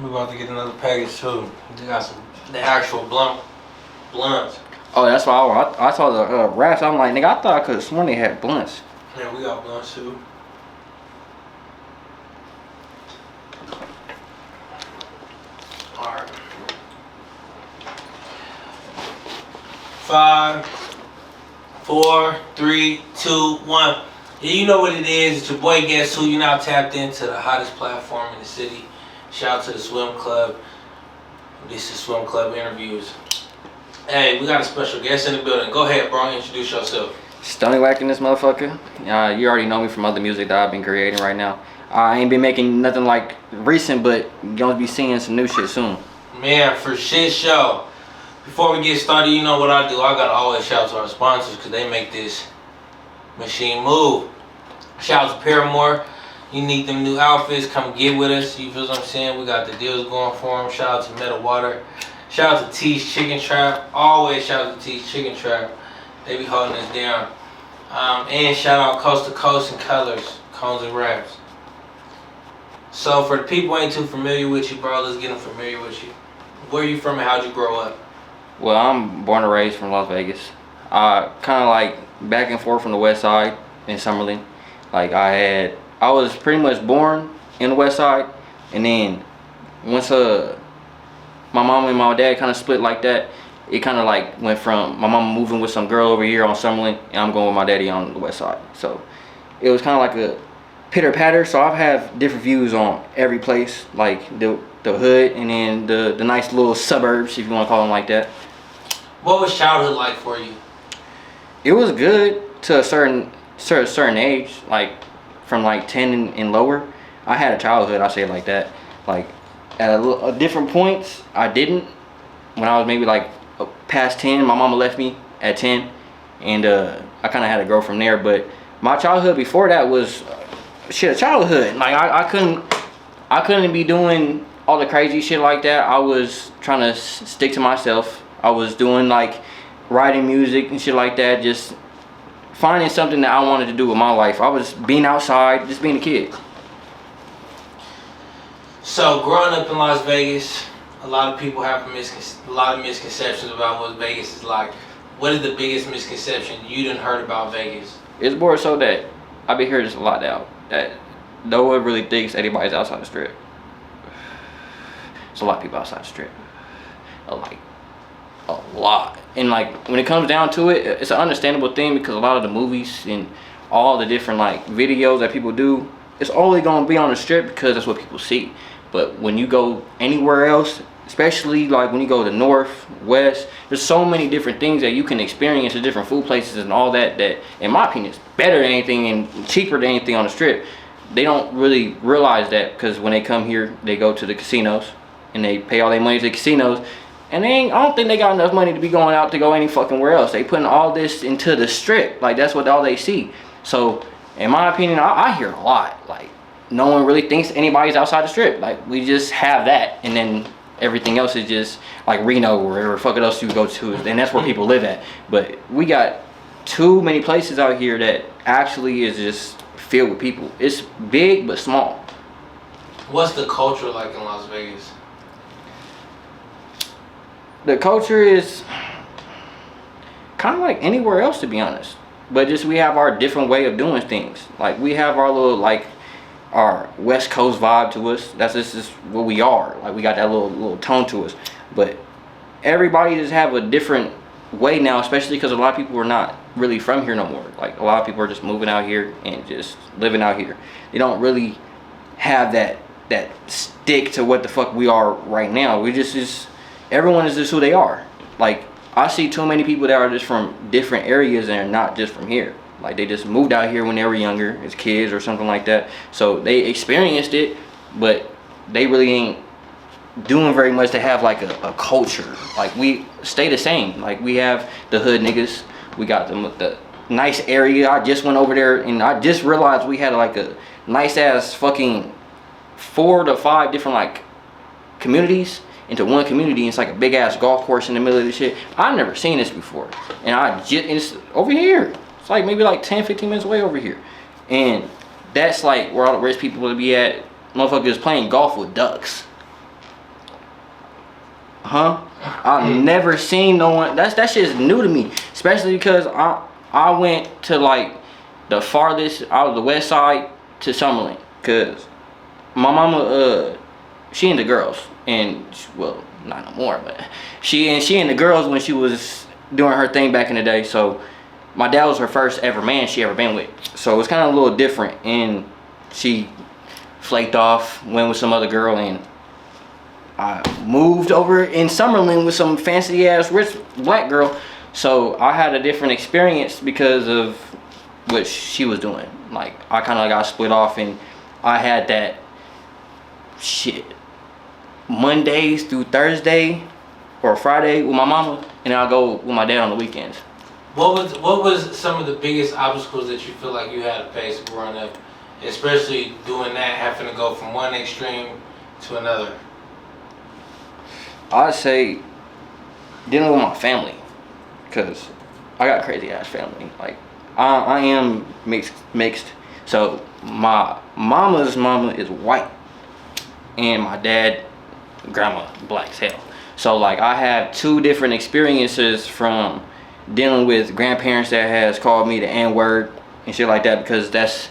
We about to get another package too. They got the actual blunts. Oh, that's why I saw the wraps. I'm like, nigga, I thought I could have sworn they had blunts. Yeah, we got blunts too. Alright. 5, 4, 3, 2, 1. Yeah, you know what it is. It's your boy Guess Who. You now tapped into the hottest platform in the city. Shout out to the Swim Club. This is Swim Club Interviews. Hey, we got a special guest in the building. Go ahead, bro. Introduce yourself. Stoney whacking this motherfucker. You already know me from other music that I've been creating right now. I ain't been making nothing like recent, but you're gonna be seeing some new shit soon. Man, for shit show. Before we get started, you know what I do. I gotta always shout out to our sponsors because they make this machine move. Shout out to Paramore. You need them new outfits, come get with us. You feel what I'm saying? We got the deals going for them. Shout out to Metal Water. Shout out to T's Chicken Trap. Always shout out to T's Chicken Trap. They be holding us down. And shout out Coast to Coast and Colors, Cones and Wraps. So for the people who ain't too familiar with you, bro, let's get them familiar with you. Where you from and how'd you grow up? Well, I'm born and raised from Las Vegas. Kind of like back and forth from the west side in Summerlin. Like I was pretty much born in the west side, and then once my mom and my dad kind of split like that, it kind of like went from my mom moving with some girl over here on Summerlin, and I'm going with my daddy on the west side. So it was kind of like a pitter patter. So I've had different views on every place, like the hood, and then the nice little suburbs, if you want to call them like that. What was childhood like for you? It was good to a certain age, like from like 10 and lower. I had a childhood, I say it like that. Like at different points, I didn't. When I was maybe like past 10, my mama left me at 10, and I kind of had to grow from there. But my childhood before that was a childhood. Like I couldn't be doing all the crazy shit like that. I was trying to stick to myself. I was doing like writing music and shit like that, just finding something that I wanted to do with my life. I was being outside, just being a kid. So growing up in Las Vegas, a lot of people have a lot of misconceptions about what Vegas is like. What is the biggest misconception you done heard about Vegas? It's more so that I've been hearing this a lot now, that no one really thinks anybody's outside the strip. There's a lot of people outside the strip. Like, a lot. And like when it comes down to it, it's an understandable thing because a lot of the movies and all the different like videos that people do, it's only gonna be on the strip because that's what people see. But when you go anywhere else, especially like when you go to north, west, there's so many different things that you can experience at different food places and all that in my opinion is better than anything and cheaper than anything on the strip. They don't really realize that because when they come here, they go to the casinos and they pay all their money to the casinos. And I don't think they got enough money to be going out to go any fucking where else. They putting all this into the strip. Like, that's what all they see. So, in my opinion, I hear a lot. Like, no one really thinks anybody's outside the strip. Like, we just have that. And then everything else is just, like, Reno or wherever fucking else you go to. And that's where people live at. But we got too many places out here that actually is just filled with people. It's big, but small. What's the culture like in Las Vegas? The culture is kind of like anywhere else, to be honest. But just we have our different way of doing things. Like we have our little like our West Coast vibe to us. That's just what we are. Like we got that little tone to us. But everybody just have a different way now, especially because a lot of people are not really from here no more. Like a lot of people are just moving out here and just living out here. They don't really have that stick to what the fuck we are right now. We just everyone is just who they are. Like, I see too many people that are just from different areas and are not just from here. Like, they just moved out here when they were younger as kids or something like that. So, they experienced it, but they really ain't doing very much to have, like, a culture. Like, we stay the same. Like, we have the hood niggas. We got the nice area. I just went over there, and I just realized we had, like, a nice-ass fucking 4 to 5 different, like, communities into one community. It's like a big ass golf course in the middle of this shit. I've never seen this before, and it's over here. It's like maybe like 10-15 minutes away over here, and that's like where all the rich people would be at. Motherfuckers playing golf with ducks. Huh? I've never seen no one. That shit is new to me, especially because I went to like the farthest out of the west side to Summerlin, cause my mama she into girls, and well, not no more, but she into girls when she was doing her thing back in the day. So my dad was her first ever man she ever been with, so it's kind of a little different. And she flaked off, went with some other girl, and I moved over in Summerlin with some fancy ass rich black girl. So I had a different experience because of what she was doing. Like, I kind of got split off, and I had that shit Mondays through Thursday or Friday with my mama, and I'll go with my dad on the weekends. What was some of the biggest obstacles that you feel like you had to face growing up, especially doing that, having to go from one extreme to another? I'd say dealing with my family, because I got crazy ass family. Like, I am mixed. So my mama's mama is white, and my dad, grandma, black as hell. So like, I have two different experiences from dealing with grandparents that has called me the N-word and shit like that, because that's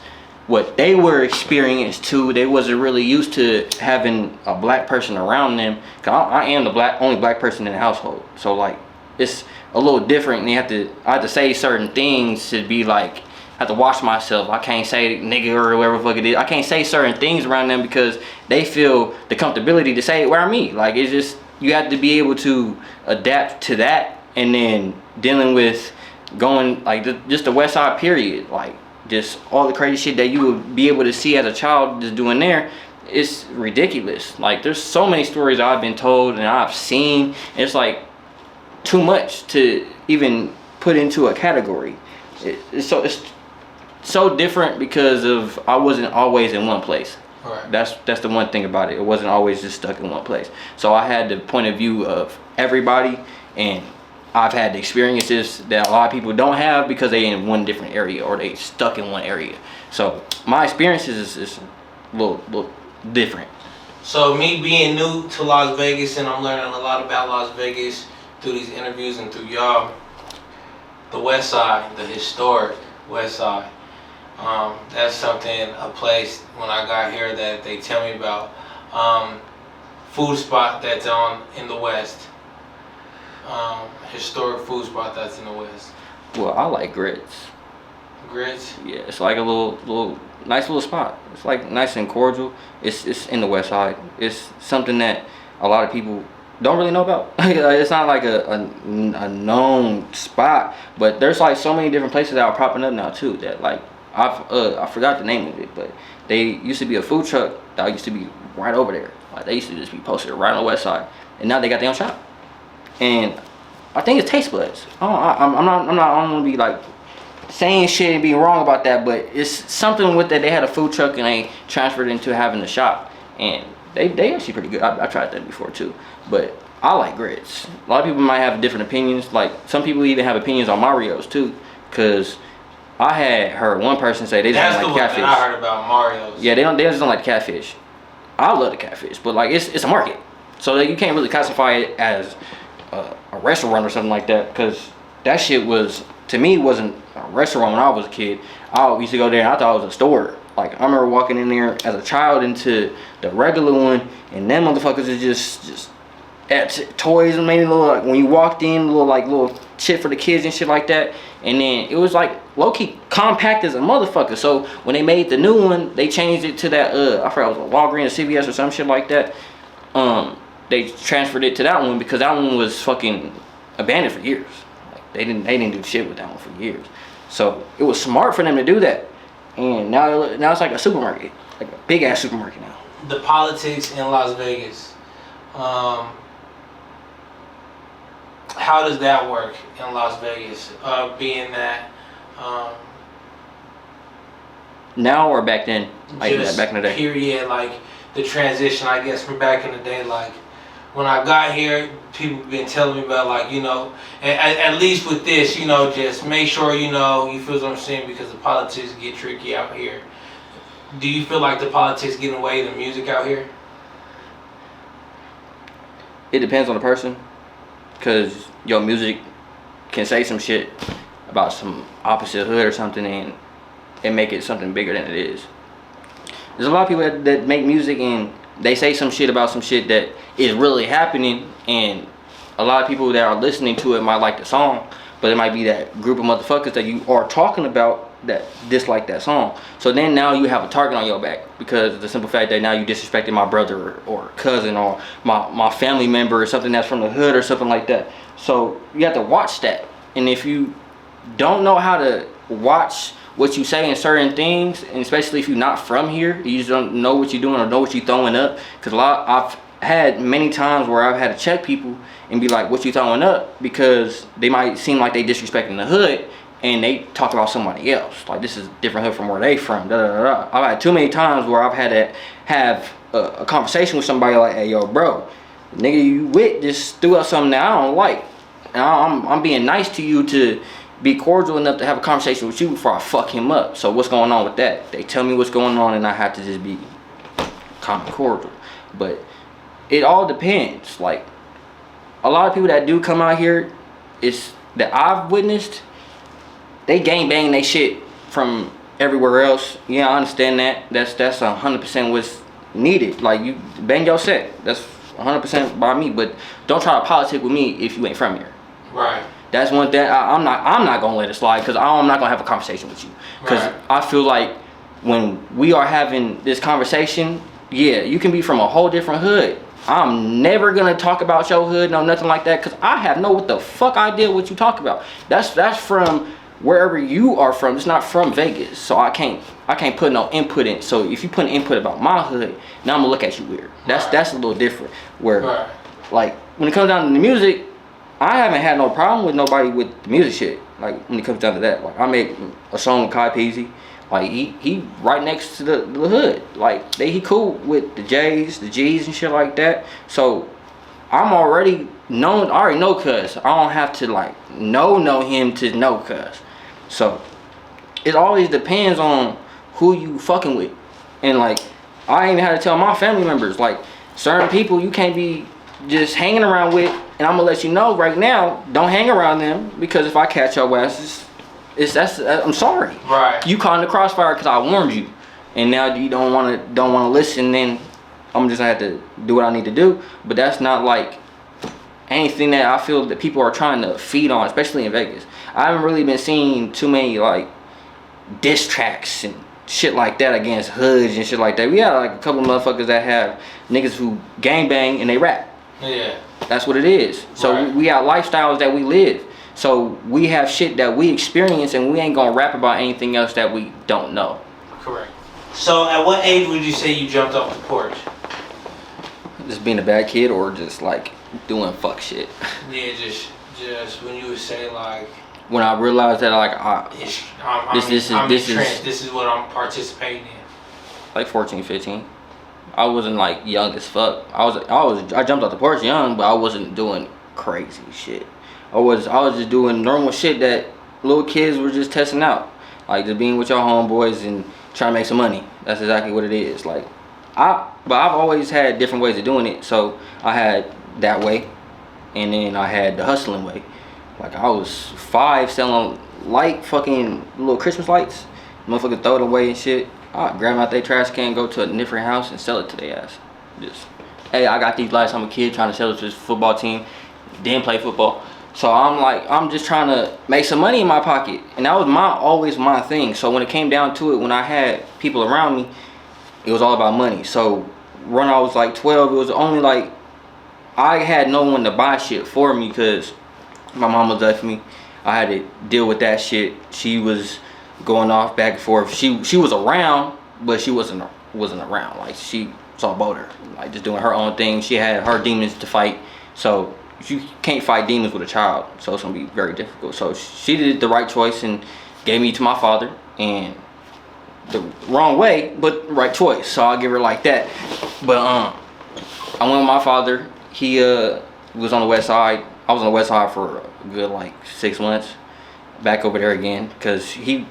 what they were experienced too. They wasn't really used to having a black person around them. Cause I am the only black person in the household. So like, it's a little different, and I have to say certain things to be like, I have to watch myself. I can't say nigga or whatever the fuck it is. I can't say certain things around them because they feel the comfortability to say it around me. Like, it's just, you have to be able to adapt to that. And then dealing with going like just the West Side period, like just all the crazy shit that you would be able to see as a child just doing there, it's ridiculous. Like, there's so many stories I've been told and I've seen. It's like too much to even put into a category. It's so different because of I wasn't always in one place. Right. That's the one thing about it. It wasn't always just stuck in one place. So I had the point of view of everybody, and I've had the experiences that a lot of people don't have because they in one different area or they stuck in one area. So my experiences is a little different. So me being new to Las Vegas, and I'm learning a lot about Las Vegas through these interviews and through y'all, the West Side, the historic West Side. That's something, a place when I got here that they tell me about. Food spot that's in the West. Historic food spot that's in the West. Well, I like grits. Grits? Yeah, it's like a little nice little spot. It's like nice and cordial. It's in the West Side. It's something that a lot of people don't really know about. It's not like a known spot, but there's like so many different places that are popping up now too. That like I forgot the name of it, but they used to be a food truck that used to be right over there. Like, they used to just be posted right on the West Side, and now they got their own shop. And I think it's taste buds. I don't want to be like saying shit and being wrong about that, but it's something with that. They had a food truck and they transferred into having a shop, and they actually pretty good. I tried that before too, but I like grits. A lot of people might have different opinions. Like, some people even have opinions on Mario's too, cause I had heard one person say they just don't like catfish. That's the one that I heard about Mario's. Yeah, they just don't like catfish. I love the catfish, but like, it's a market, so that you can't really classify it as a restaurant or something like that, because that shit to me wasn't a restaurant when I was a kid. I used to go there and I thought it was a store. Like, I remember walking in there as a child into the regular one, and them motherfuckers is just toys, and maybe little, like, when you walked in, little shit for the kids and shit like that. And then it was like low-key compact as a motherfucker. So when they made the new one, they changed it to that I forgot, it was a Walgreens or CVS or some shit like that. They transferred it to that one because that one was fucking abandoned for years. Like, they didn't do shit with that one for years. So it was smart for them to do that. And now it's like a supermarket, like a big ass supermarket now. The politics in Las Vegas. How does that work in Las Vegas? Being that now or back then, like that back in the day. Period, like the transition, I guess, from back in the day. Like, when I got here, people have been telling me about, like, you know, at least with this, you know, just make sure, you know, you feel what I'm saying, because the politics get tricky out here. Do you feel like the politics get in the way of the music out here? it depends on the person, cause your music can say some shit about some opposite hood or something and make it something bigger than it is. There's a lot of people that make music and they say some shit about some shit that is really happening, and a lot of people that are listening to it might like the song, but it might be that group of motherfuckers that you are talking about that dislike that song. So then now you have a target on your back because of the simple fact that now you disrespected my brother or cousin or my family member or something that's from the hood or something like that. So you have to watch that. And if you don't know how to watch what you say in certain things, and especially if you're not from here, you just don't know what you're doing or know what you're throwing up. Because I've had many times where I've had to check people and be like, what you throwing up? Because they might seem like they disrespecting the hood, and they talk about somebody else. Like, this is a different hood from where they from. Da, da, da, da. I've had too many times where I've had to have a conversation with somebody like, hey, yo, bro, the nigga you with just threw out something that I don't like. And I'm being nice to you to be cordial enough to have a conversation with you before I fuck him up. So what's going on with that? They tell me what's going on, and I have to just be kind of cordial. But it all depends. Like, a lot of people that do come out here, it's that I've witnessed, they gangbang they shit from everywhere else. Yeah, I understand that. That's 100% what's needed. Like, you bang your set. That's 100% by me. But don't try to politic with me if you ain't from here. Right. That's one thing I'm not gonna let it slide, because I'm not gonna have a conversation with you. Because Right. I feel like when we are having this conversation, yeah, you can be from a whole different hood. I'm never gonna talk about your hood, no nothing like that, because I have no what the fuck idea what you talk about. That's from wherever you are from. It's not from Vegas, so I can't put no input in. So if you put an input about my hood, now I'm gonna look at you weird. That's a little different. Where like when it comes down to the music, I haven't had no problem with nobody with the music shit. Like when it comes down to that, like I made a song with Kai Peasy. Like he right next to the hood. Like he cool with the J's, the G's and shit like that. So I'm already known. I already know Cuz. I don't have to like know him to know Cuz. So it always depends on who you fucking with. And like I ain't even had to tell my family members, like certain people you can't be just hanging around with, and I'm gonna let you know right now, don't hang around them, because if I catch your ass, I'm sorry. Right. You caught in the crossfire because I warned you, and now you don't wanna listen. Then I'm just gonna have to do what I need to do. But that's not like anything that I feel that people are trying to feed on, especially in Vegas. I haven't really been seeing too many like diss tracks and shit like that against hoods and shit like that. We had like a couple of motherfuckers that have niggas who gangbang and they rap. Yeah. That's what it is. So Right. we got lifestyles that we live. So we have shit that we experience, and we ain't gonna rap about anything else that we don't know. Correct. So at what age would you say you jumped off the porch? Just being a bad kid, or just like doing fuck shit. Yeah, just when you would say like, When I realized that like this is what I'm participating in. like 14, 15. I wasn't like young as fuck. I jumped off the porch young, but I wasn't doing crazy shit. I was just doing normal shit that little kids were just testing out. Like just being with your homeboys and trying to make some money. That's exactly what it is. Like but I've always had different ways of doing it. So I had that way, and then I had the hustling way. Like I was 5 selling light fucking little Christmas lights. Motherfuckers throw it away and shit. I grab them out their trash can, go to a different house and sell it to their ass. Just, hey, I got these lights. I'm a kid trying to sell it to this football team. Didn't play football. So I'm just trying to make some money in my pocket. And that was always my thing. So when it came down to it, when I had people around me, it was all about money. So when I was like 12, it was only like, I had no one to buy shit for me because my mama left me. I had to deal with that shit. She was going off back and forth. She was around, but she wasn't around. Like she saw both her, like just doing her own thing. She had her demons to fight. So you can't fight demons with a child. So it's gonna be very difficult. So she did the right choice and gave me to my father, and the wrong way, but right choice. So I'll give her like that. But I went with my father. He was on the west side. I was on the west side for a good like 6 months. Back over there again, because he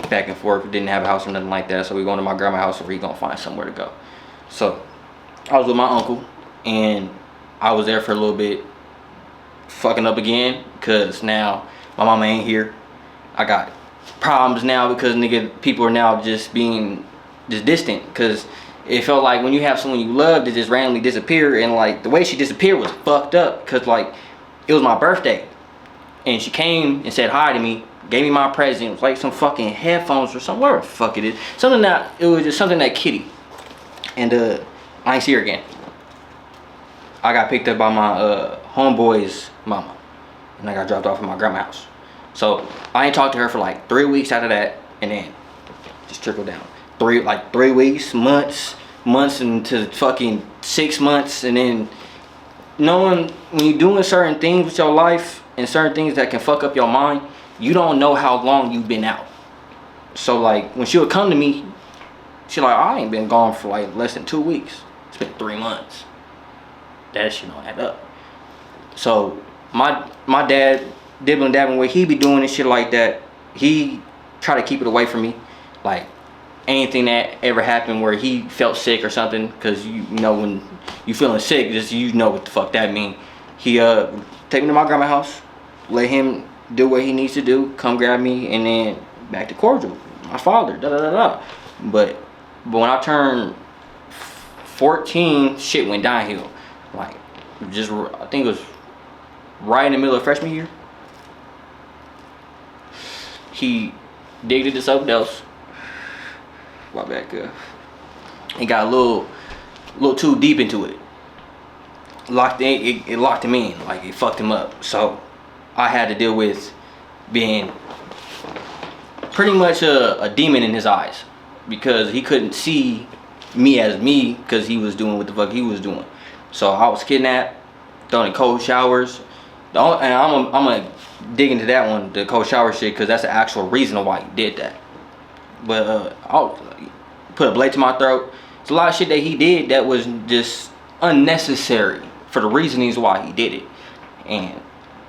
back and forth, didn't have a house or nothing like that. So we going to my grandma's house, or he gonna find somewhere to go. So I was with my uncle, and I was there for a little bit, fucking up again, cause now my mama ain't here. I got problems now because nigga, people are now just being just distant, cause it felt like when you have someone you love to just randomly disappear, and like the way she disappeared was fucked up, cause like it was my birthday and she came and said hi to me, gave me my present. It was like some fucking headphones or something, whatever the fuck it is. It was just something that kitty. And I ain't see her again. I got picked up by my homeboy's mama, and I got dropped off at my grandma's house. So I ain't talked to her for like 3 weeks after that, and then just trickled down. 3 weeks, months into fucking 6 months, and then knowing when you're doing certain things with your life and certain things that can fuck up your mind, you don't know how long you've been out. So like when she would come to me, she like, I ain't been gone for like less than 2 weeks. It's been 3 months. That shit don't add up. So my dad, dibbling dabbling where he be doing and shit like that, he try to keep it away from me. Like anything that ever happened where he felt sick or something, because you know when you feeling sick, just you know what the fuck that mean. He take me to my grandma's house, let him do what he needs to do, come grab me, and then back to cordial. My father, da da da da. But when I turned 14, shit went downhill. Like just I think it was right in the middle of freshman year. He digged into something else. My bad, girl. He got a little too deep into it. It locked him in, like it fucked him up. So I had to deal with being pretty much a demon in his eyes, because he couldn't see me as me, because he was doing what the fuck he was doing. So I was kidnapped, thrown in cold showers. And I'm gonna dig into that one, the cold shower shit, because that's the actual reason why he did that. But I'll put a blade to my throat. It's a lot of shit that he did that was just unnecessary for the reasonings why he did it. And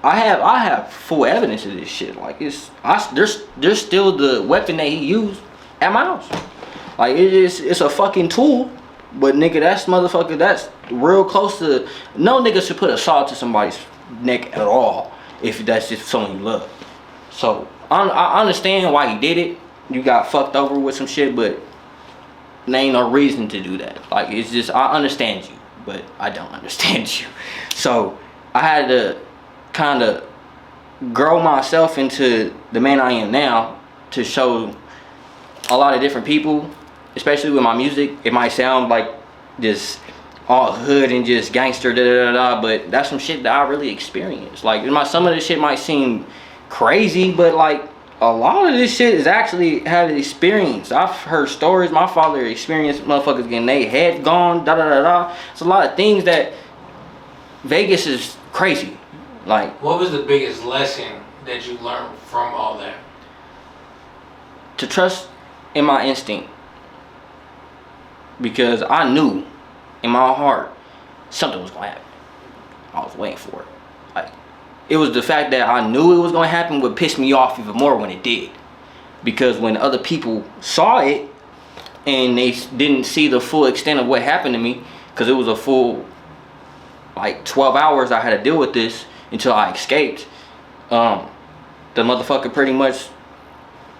I have full evidence of this shit. Like there's still the weapon that he used at my house. Like it's a fucking tool, but nigga, that's motherfucker, that's real close to, no nigga should put a saw to somebody's neck at all if that's just someone you love. So I understand why he did it. You got fucked over with some shit, but there ain't no reason to do that. Like it's just, I understand you, but I don't understand you. So I had to kind of grow myself into the man I am now, to show a lot of different people, especially with my music. It might sound like just all hood and just gangster da da da da, but that's some shit that I really experienced. Like some of this shit might seem crazy, but like a lot of this shit is actually had an experience. I've heard stories. My father experienced motherfuckers getting their head gone, da da da da. It's a lot of things that Vegas is crazy. Like, what was the biggest lesson that you learned from all that? To trust in my instinct, because I knew in my heart something was gonna happen. I was waiting for it. Like, it was the fact that I knew it was gonna happen would piss me off even more when it did. Because when other people saw it and they didn't see the full extent of what happened to me, because it was a full like 12 hours I had to deal with this until I escaped. The motherfucker pretty much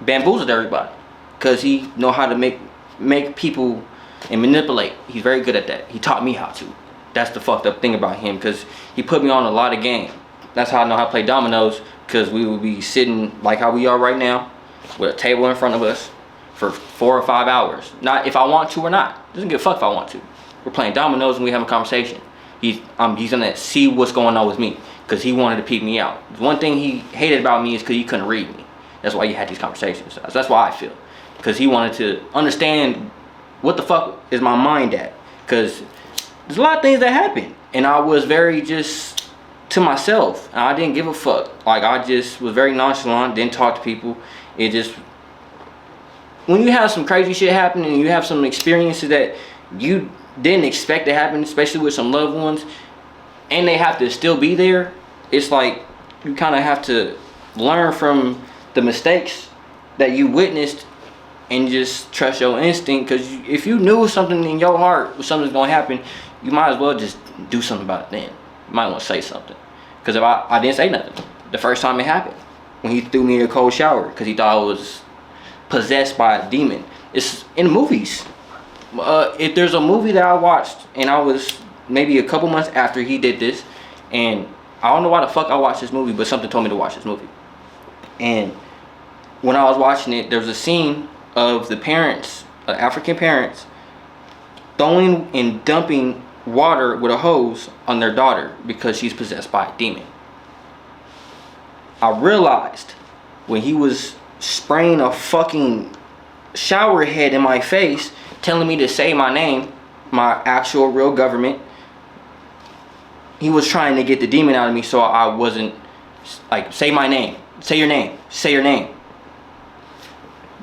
bamboozled everybody, because he know how to make people and manipulate. He's very good at that. He taught me how to. That's the fucked up thing about him, because he put me on a lot of game. That's how I know how to play dominoes, because we would be sitting like how we are right now with a table in front of us for 4 or 5 hours. Not if I want to or not. Doesn't give a fuck if I want to. We're playing dominoes and we having a conversation. He's gonna see what's going on with me, because he wanted to peep me out. One thing he hated about me is because he couldn't read me. That's why he had these conversations. That's why I feel, because he wanted to understand what the fuck is my mind at, because there's a lot of things that happen and I was very just to myself and I didn't give a fuck. Like I just was very nonchalant, didn't talk to people. It just, when you have some crazy shit happen and you have some experiences that you didn't expect to happen, especially with some loved ones, and they have to still be there, it's like you kind of have to learn from the mistakes that you witnessed and just trust your instinct. Because if you knew something in your heart, something's gonna happen, you might as well just do something about it then. you might want to say something. Because if I didn't say nothing the first time it happened, when he threw me in a cold shower because he thought I was possessed by a demon. It's in movies. If there's a movie that I watched and I was maybe a couple months after he did this, and I don't know why the fuck I watched this movie, but something told me to watch this movie. And when I was watching it, there was a scene of the parents, African parents, throwing and dumping water with a hose on their daughter because she's possessed by a demon. I realized when he was spraying a fucking shower head in my face, telling me to say my name, my actual real government, he was trying to get the demon out of me, so I wasn't like, say my name, say your name, say your name.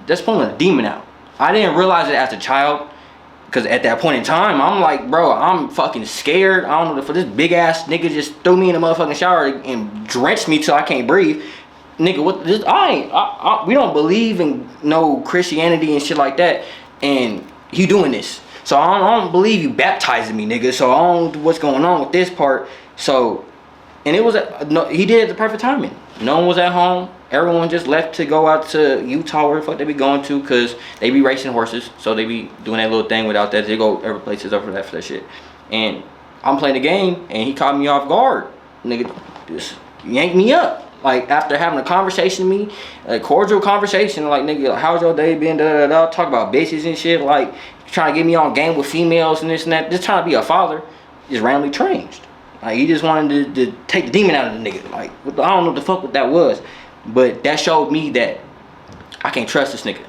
That's pulling a demon out. I didn't realize it as a child, because at that point in time, I'm like, bro, I'm fucking scared. I don't know if this big ass nigga just threw me in the motherfucking shower and drenched me till I can't breathe. Nigga, what this? We don't believe in no Christianity and shit like that, and he doing this. So I don't believe you baptizing me, nigga. So I don't know what's going on with this part. So, and it was he did it at the perfect timing. No one was at home. Everyone just left to go out to Utah, where the fuck they be going to, because they be racing horses. So they be doing that little thing without that. They go every places over that for that shit. And I'm playing the game, and he caught me off guard. Nigga just yanked me up. Like, after having a conversation with me, a cordial conversation, like, nigga, how's your day been, talk about bitches and shit, like, trying to get me on game with females and this and that, just trying to be a father, just randomly changed. Like, he just wanted to take the demon out of the nigga. Like, I don't know what the fuck what that was, but that showed me that I can't trust this nigga.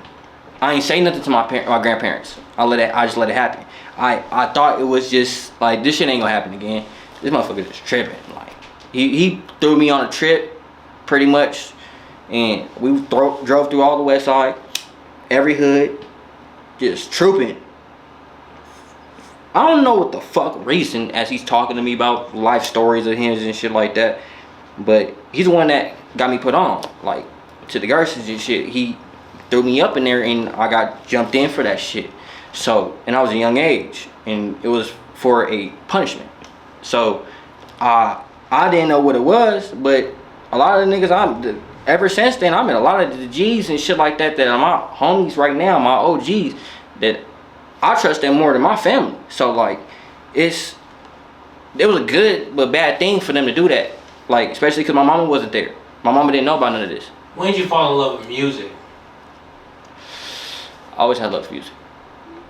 I ain't say nothing to my grandparents. I just let it happen. I thought it was just, like, this shit ain't gonna happen again. This motherfucker just tripping. Like, he threw me on a trip, pretty much, and we drove through all the west side, every hood, just trooping. I don't know what the fuck reason, as he's talking to me about life stories of him and shit like that, but he's the one that got me put on, like, to the Gersons and shit. He threw me up in there, and I got jumped in for that shit. So, and I was a young age, and it was for a punishment. So, I didn't know what it was, but a lot of the niggas, ever since then, I met a lot of the G's and shit like that are my homies right now, my OGs, that I trust them more than my family. So, like, it was a good but bad thing for them to do that. Like, especially because my mama wasn't there. My mama didn't know about none of this. When did you fall in love with music? I always had love for music.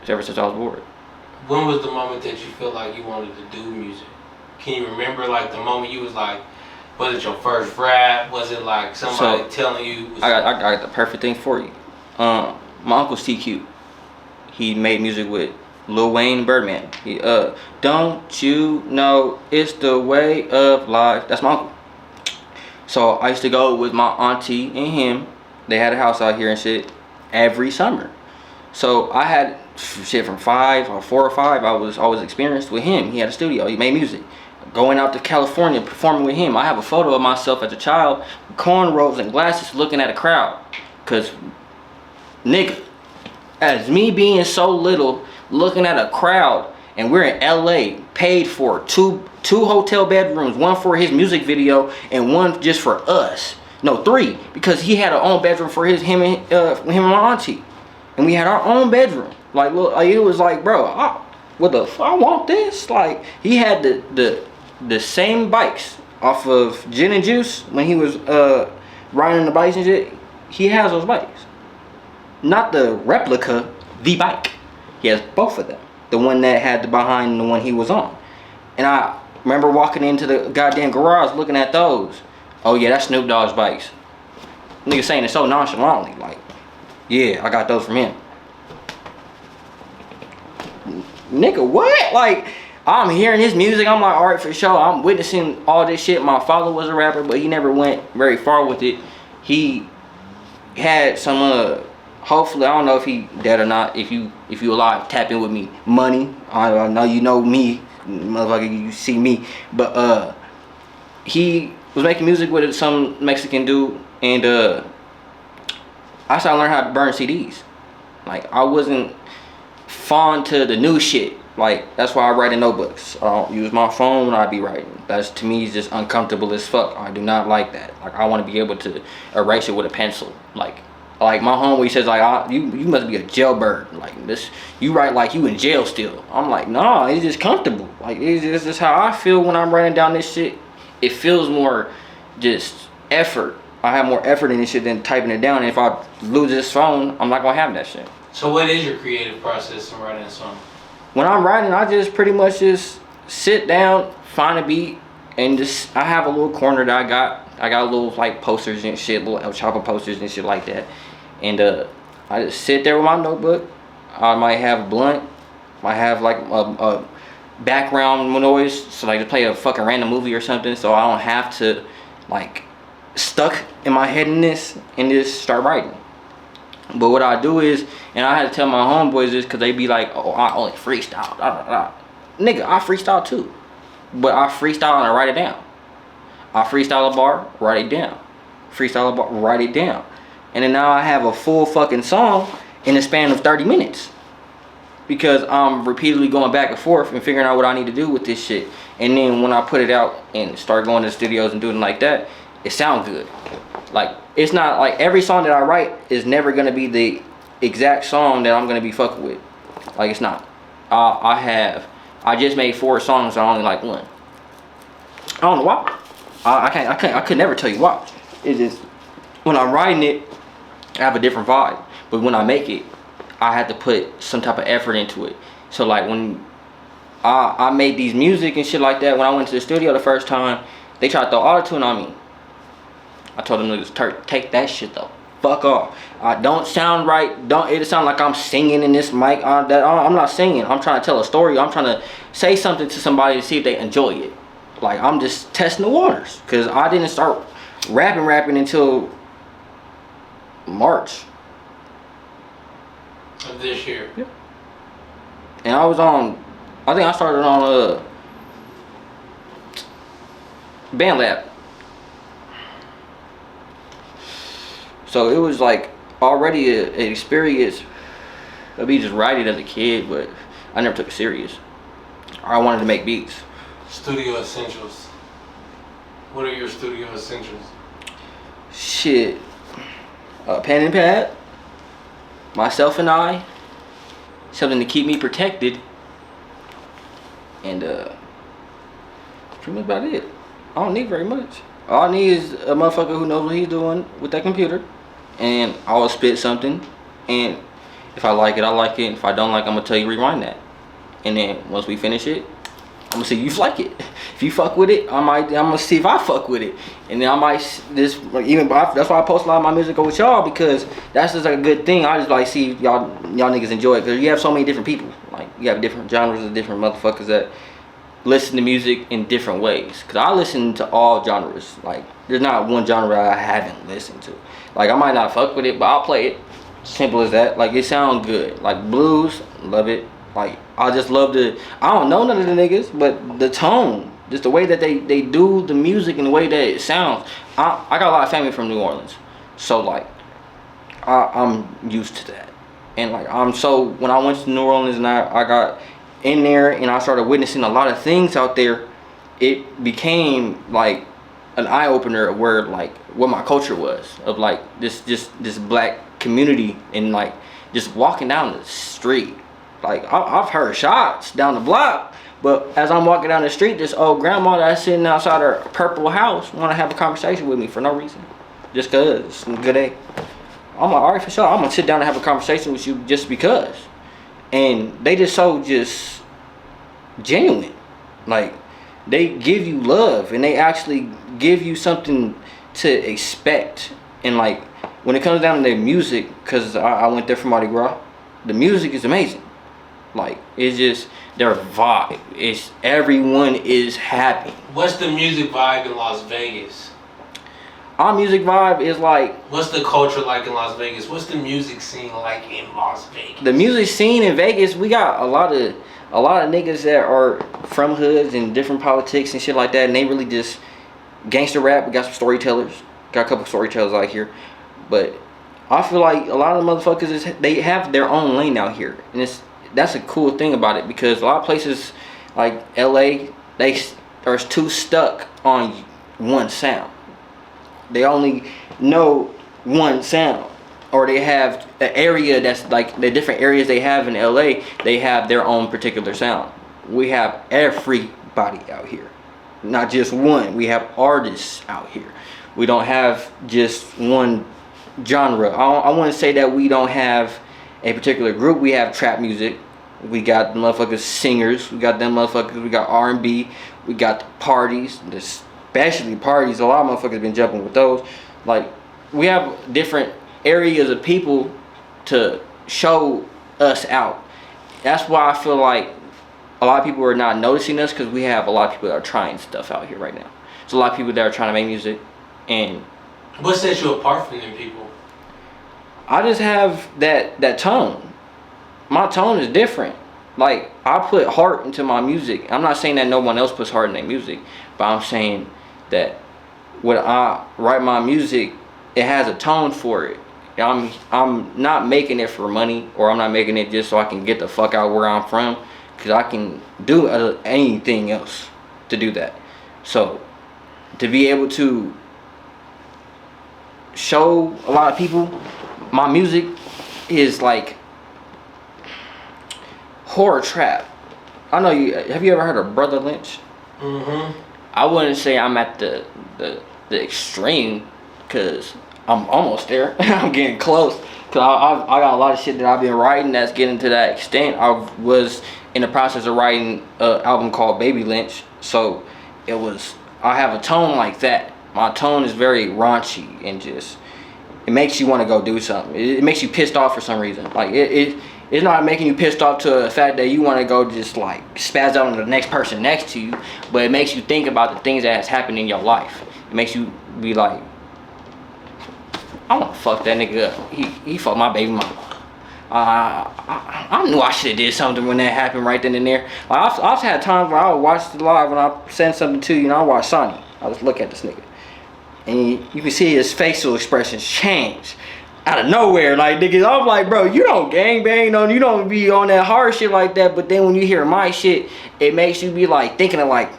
Ever since I was born. When was the moment that you felt like you wanted to do music? Can you remember, like, the moment you was like, was it your first rap? Was it like somebody telling you? I got the perfect thing for you. My uncle's TQ. He made music with Lil Wayne and Birdman. He don't you know it's the way of life? That's my uncle. So I used to go with my auntie and him. They had a house out here and shit every summer. So I had shit from 4 or 5. I was always experienced with him. He had a studio. He made music. Going out to California, performing with him. I have a photo of myself as a child with cornrows and glasses looking at a crowd. Cause, nigga, as me being so little, looking at a crowd, and we're in LA, paid for two hotel bedrooms, one for his music video and one just for us. No, 3, because he had our own bedroom for him and my auntie, and we had our own bedroom. Like, look, it was like, bro, I want this. Like, he had the same bikes off of Gin and Juice when he was riding the bikes and shit. He has those bikes, not the replica, the bike. He has both of them, the one that had the behind and the one he was on. And I remember walking into the goddamn garage looking at those. Oh yeah, that's Snoop Dogg's bikes. Nigga saying it so nonchalantly, like, yeah, I got those from him. Nigga, what? Like, I'm hearing his music, I'm like, alright, for sure. I'm witnessing all this shit. My father was a rapper, but he never went very far with it. He had some, hopefully, I don't know if he dead or not. If you alive, tap in with me. Money, I know you know me, motherfucker, you see me. But, he was making music with some Mexican dude, and, I started learning how to burn CDs. Like, I wasn't fond to the new shit. Like, that's why I write in notebooks. I don't use my phone when I be writing. That's, to me, is just uncomfortable as fuck. I do not like that. Like, I want to be able to erase it with a pencil. Like my homie says, like, you must be a jailbird. Like, this, you write like you in jail still. I'm like, nah, it's just comfortable. Like, it's just how I feel when I'm writing down this shit. It feels more just effort. I have more effort in this shit than typing it down. And if I lose this phone, I'm not gonna have that shit. So what is your creative process in writing a song? When I'm writing, I just pretty much just sit down, find a beat, and just, I have a little corner that I got little like posters and shit, little El Chapo posters and shit like that. And I just sit there with my notebook. I might have a blunt, might have like a background noise, so like to play a fucking random movie or something, so I don't have to like stuck in my head in this and just start writing. But what I do is, and I had to tell my homeboys this because they be like, oh, I only freestyle. Nigga, I freestyle too. But I freestyle and I write it down. I freestyle a bar, write it down. Freestyle a bar, write it down. And then now I have a full fucking song in the span of 30 minutes. Because I'm repeatedly going back and forth and figuring out what I need to do with this shit. And then when I put it out and start going to the studios and doing it like that, it sounds good. Like, it's not like every song that I write is never gonna be the exact song that I'm gonna be fucking with. Like, it's not. I just made 4 songs. I only like 1. I don't know why. I could never tell you why. It's just when I'm writing it, I have a different vibe. But when I make it, I had to put some type of effort into it. So like when I made these music and shit like that, when I went to the studio the first time, they tried to throw auto-tune on me. I told them niggas, take that shit though. Fuck off. I don't sound right. It sound like I'm singing in this mic. I'm not singing. I'm trying to tell a story. I'm trying to say something to somebody to see if they enjoy it. Like, I'm just testing the waters. Because I didn't start rapping until March. Of this year. Yeah. And I think I started on BandLab. So it was like already an experience of me just writing as a kid, but I never took it serious. I wanted to make beats. Studio essentials. What are your studio essentials? Shit. Pen and pad. Myself and I. Something to keep me protected. And pretty much about it. I don't need very much. All I need is a motherfucker who knows what he's doing with that computer. And I'll spit something, and if I like it, I like it. If I don't like it, I'm gonna tell you rewind that. And then once we finish it, I'm gonna see if you like it. If you fuck with it, I'm gonna see if I fuck with it. And then I might that's why I post a lot of my music with y'all, because that's just like a good thing. I just like see if y'all niggas enjoy it, because you have so many different people. Like, you have different genres of different motherfuckers that listen to music in different ways. Cause I listen to all genres. Like, there's not one genre I haven't listened to. Like, I might not fuck with it, but I'll play it. Simple as that. Like, it sounds good. Like, blues, love it. Like, I just love I don't know none of the niggas, but the tone, just the way that they do the music and the way that it sounds. I got a lot of family from New Orleans, so like I'm used to that. And like, when I went to New Orleans and I got in there and I started witnessing a lot of things out there, it became like an eye-opener of where, like, what my culture was, of like this black community. And like, just walking down the street, like, I've heard shots down the block, but as I'm walking down the street, this old grandma that's sitting outside her purple house want to have a conversation with me for no reason, just cause it's a good day. I'm like, alright, for sure, I'm gonna sit down and have a conversation with you just because. And they just so just genuine. Like, they give you love and they actually give you something to expect. And like, when it comes down to their music, because I went there for Mardi Gras, the music is amazing. Like, it's just their vibe. It's everyone is happy. What's the music vibe in Las Vegas? Our music vibe is like, what's the culture like in Las Vegas? What's the music scene like in Las Vegas? The music scene in Vegas, we got a lot of niggas that are from hoods and different politics and shit like that, and they really just gangster rap. We got some storytellers. Got a couple storytellers out here, but I feel like a lot of the motherfuckers they have their own lane out here, and that's a cool thing about it, because a lot of places like LA, they are too stuck on one sound. They only know one sound, or they have an area that's like the different areas they have in LA, they have their own particular sound. We have everybody out here, not just one. We have artists out here. We don't have just one genre. I want to say that we don't have a particular group. We have trap music. We got the motherfuckers singers. We got them motherfuckers. We got R&B. We got the parties, especially parties. A lot of motherfuckers been jumping with those. Like, we have different areas of people to show us out. That's why I feel like a lot of people are not noticing us, because we have a lot of people that are trying stuff out here right now. There's a lot of people that are trying to make music. And what sets you apart from them people? I just have that tone. My tone is different. Like, I put heart into my music. I'm not saying that no one else puts heart in their music, but I'm saying that when I write my music, it has a tone for it. I'm not making it for money, or I'm not making it just so I can get the fuck out where I'm from, because I can do anything else to do that. So to be able to show a lot of people my music is like horror trap. I know you. Have you ever heard of Brother Lynch? Mm-hmm. I wouldn't say I'm at the extreme, because I'm almost there. I'm getting close, because I got a lot of shit that I've been writing that's getting to that extent. I was in the process of writing an album called Baby Lynch, so I have a tone like that. My tone is very raunchy, and just, it makes you want to go do something. It makes you pissed off for some reason. Like, it's not making you pissed off to the fact that you want to go just like spaz out on the next person next to you, but it makes you think about the things that has happened in your life. It makes you be like, I want to fuck that nigga up. He fucked my baby mama. I knew I should have did something when that happened right then and there. Like, I've had times where I would watch the live, when I send something to you, and I watch Stoney. I just look at this nigga, and you can see his facial expressions change out of nowhere. Like, niggas, I'm like, bro, you don't gangbang, you don't be on that hard shit like that. But then when you hear my shit, it makes you be like thinking of like,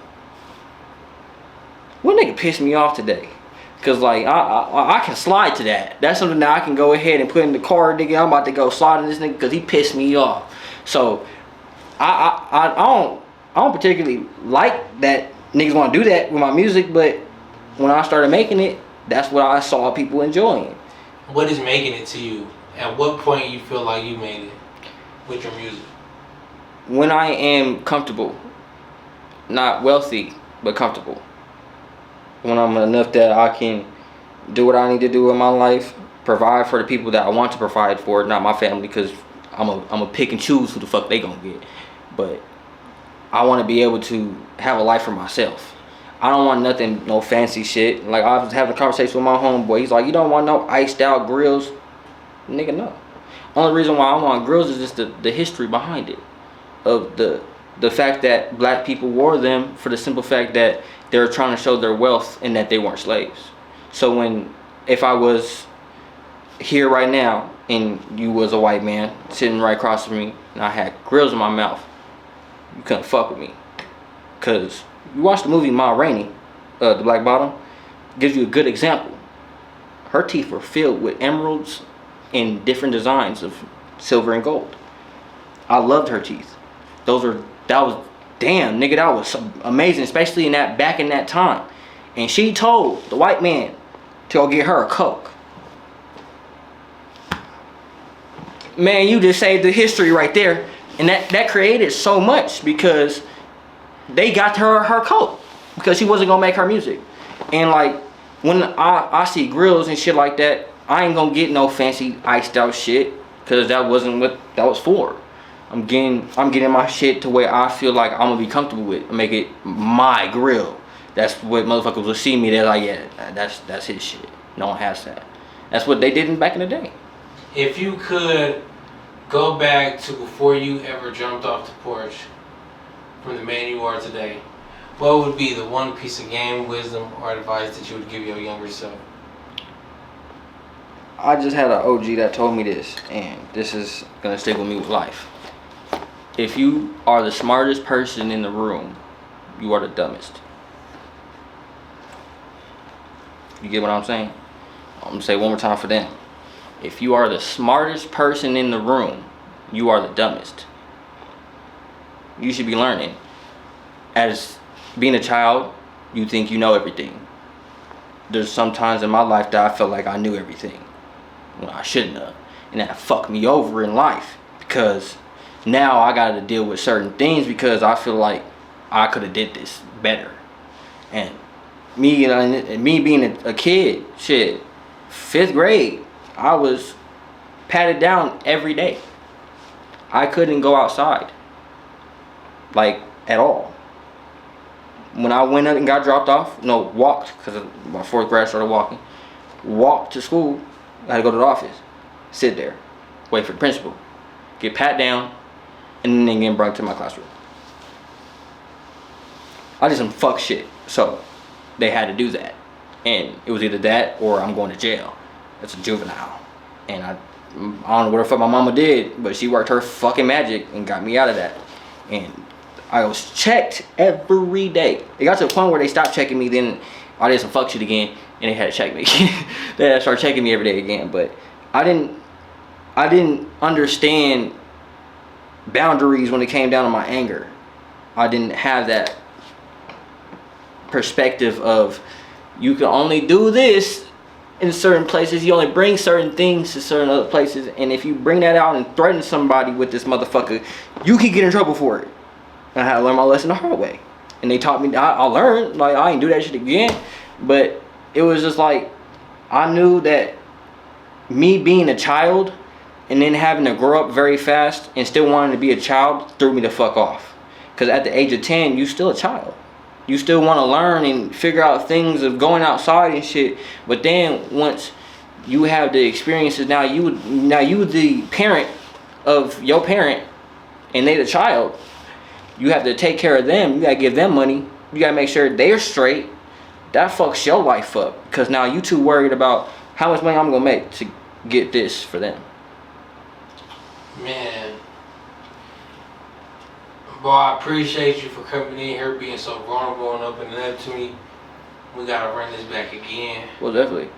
what nigga pissed me off today? Cause like I can slide to that. That's something that I can go ahead and put in the car, nigga. I'm about to go slide in this nigga because he pissed me off. So I don't particularly like that niggas want to do that with my music, but when I started making it, that's what I saw people enjoying. What is making it to you? At what point you feel like you made it with your music? When I am comfortable, not wealthy, but comfortable. When I'm enough that I can do what I need to do in my life, provide for the people that I want to provide for, not my family, because I'm a pick and choose who the fuck they gonna get. But I want to be able to have a life for myself. I don't want nothing, no fancy shit. Like, I was having a conversation with my homeboy. He's like, you don't want no iced out grills? Nigga, no. Only reason why I want grills is just the history behind it. Of the fact that black people wore them for the simple fact that they were trying to show their wealth and that they weren't slaves. So if I was here right now and you was a white man sitting right across from me and I had grills in my mouth, you couldn't fuck with me. Cause you watch the movie Ma Rainey, The Black Bottom, gives you a good example. Her teeth were filled with emeralds and different designs of silver and gold. I loved her teeth. Damn, nigga, that was amazing, especially back in that time. And she told the white man to go get her a Coke. Man, you just saved the history right there. And that created so much, because they got her Coke because she wasn't gonna make her music. And like, when I see grills and shit like that, I ain't gonna get no fancy iced out shit, because that wasn't what that was for. I'm getting my shit to where I feel like I'm gonna be comfortable with, make it my grill. That's what motherfuckers will see me. They're like, yeah, that's his shit. No one has that. That's what they did back in the day. If you could go back to before you ever jumped off the porch from the man you are today, what would be the one piece of game, wisdom, or advice that you would give your younger self? I just had an OG that told me this, and this is gonna stick with me with life. if you are the smartest person in the room, you are the dumbest. You get what I'm saying? I'm gonna say it one more time for them. If you are the smartest person in the room, you are the dumbest. You should be learning. As being a child, you think you know everything. There's some times in my life that I felt like I knew everything when I shouldn't have. And that fucked me over in life, because now I got to deal with certain things because I feel like I could have did this better. And me being a kid, shit, 5th grade, I was patted down every day. I couldn't go outside, like, at all. When I went up and got dropped off, walked, because my 4th grade I started walking, walked to school, I had to go to the office, sit there, wait for the principal, get pat down, and then get brought to my classroom. I did some fuck shit, so they had to do that. And it was either that or I'm going to jail. It's a juvenile. And I don't know what the fuck my mama did, but she worked her fucking magic and got me out of that. And I was checked every day. It got to the point where they stopped checking me, then I did some fuck shit again, and they had to check me. They had to start checking me every day again. But I didn't understand boundaries when it came down to my anger. I didn't have that perspective of, you can only do this in certain places, you only bring certain things to certain other places, and if you bring that out and threaten somebody with this motherfucker, you can get in trouble for it. And I had to learn my lesson the hard way. And they taught me, I learned, like, I ain't do that shit again. But it was just like, I knew that me being a child and then having to grow up very fast and still wanting to be a child threw me the fuck off. Because at the age of 10, you still a child. You still want to learn and figure out things of going outside and shit. But then once you have the experiences, now you the parent of your parent and they the child. You have to take care of them. You got to give them money. You got to make sure they're straight. That fucks your life up. Because now you too worried about how much money I'm going to make to get this for them. Man. Boy, I appreciate you for coming in here, being so vulnerable and opening up to me. We gotta run this back again. Well, definitely.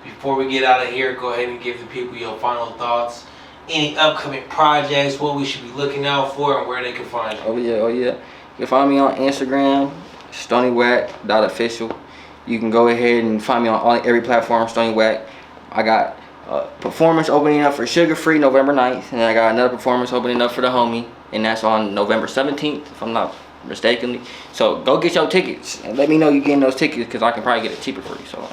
Before we get out of here, go ahead and give the people your final thoughts. Any upcoming projects, what we should be looking out for, and where they can find you. Oh yeah. You can find me on Instagram, StoneyWhack.official. You can go ahead and find me on every platform, Stoney Whack. I got a performance opening up for Sugar Free November 9th, and I got another performance opening up for the homie, and that's on November 17th, if I'm not mistakenly. So go get your tickets and let me know you're getting those tickets, because I can probably get it cheaper for you, so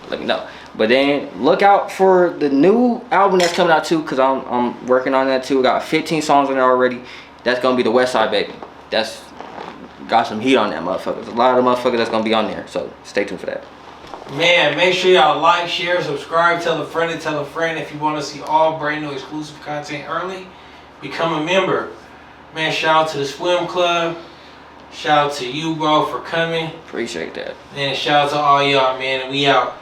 let me know. But then look out for the new album that's coming out too, because I'm working on that too. Got 15 songs on there already. That's gonna be the West Side Baby. That's got some heat on that motherfucker. There's a lot of the motherfuckers that's gonna be on there, so stay tuned for that. Man, make sure y'all like, share, subscribe, tell a friend and tell a friend. If you want to see all brand new exclusive content early, become a member. Man, shout out to the Swim Club. Shout out to you, bro, for coming. Appreciate that. And shout out to all y'all, man. And we out.